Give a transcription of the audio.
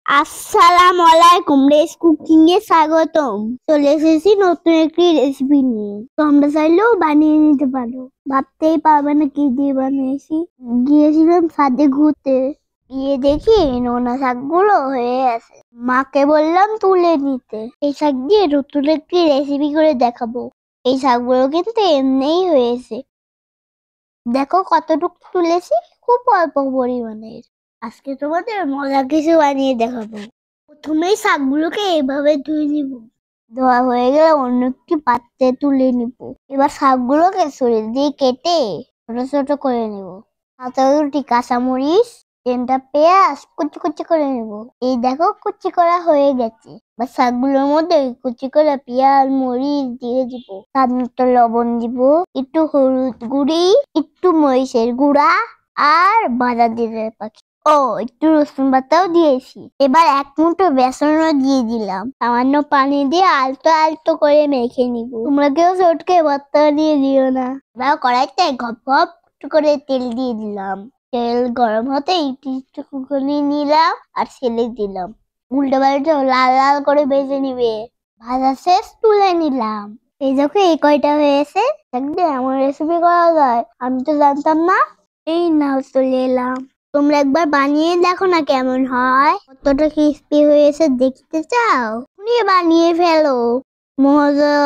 আসসালামু আলাইকুম, race cooking এ স্বাগতম। চলে এসেছি নতুন একটি রেসিপি নিয়ে। তোমরা চাইলেও বানিয়ে নিতে পারো। ভাবতেই পারবে না কি দিয়ে বানিয়েছি। গিয়েছিলাম ছাদে ঘুরতে, গিয়ে দেখি নোনা শাকগুলো হয়ে আছে। মাকে বললাম তুলে নিতে। এই শাক দিয়ে নতুন একটি রেসিপি করে দেখাবো। এই শাকগুলো কিন্তু এমনিই হয়েছে। দেখো কতটুকু তুলেছি, খুব অল্প পরিমাণের। আজকে তোমাদের মজা কিছু বানিয়ে দেখাবো। প্রথমেই শাকগুলোকে এভাবে ধুয়ে নিব। ধোয়া হয়ে গেলে অন্য একটি পাত্রে তুলে নিব। এবার শাকগুলোকে ছুরি দিয়ে কেটে ছোট ছোট করে নিব। হাতে দুটি কাঁচামরিচ, তিনটা পেঁয়াজ কুচি কুচি করে নিব। এই দেখো কুচি করা হয়ে গেছে। বা শাকগুলোর মধ্যে কুচি করে পেঁয়াজ মরিচ দিয়ে দিব। স্বাদ মতো লবণ দিব, একটু হলুদ গুঁড়ি, একটু মরিচের গুঁড়া আর বাদা জিরে পাখি। ও একটু রসুন বাটাও দিয়েছি। এবার এক মুঠো বেসনও দিয়ে দিলাম। সামান্য পানি দিয়ে আলতো আলতো করে মেখে নিব। তোমরা কেউ চটকে ভর্তা দিয়ে দিও না। এবার কড়াইতে গপ গপ করে তেল দিয়ে দিলাম। তেল গরম হতে একটু নিলাম আর ছেলে দিলাম। উল্টে পাল্টে লাল লাল করে ভেজে নিবে। ভাজা শেষ, তুলে নিলাম। এই দেখো এই কয়টা হয়েছে। একদিন এমন রেসিপি করা যায় আমি তো জানতাম না। এই নাও চলে এলাম। তোমরা একবার বানিয়ে দেখো না কেমন হয়। কতটা ক্রিস্পি হয়েছে দেখতে চাও? বানিয়ে ফেলো। মজা।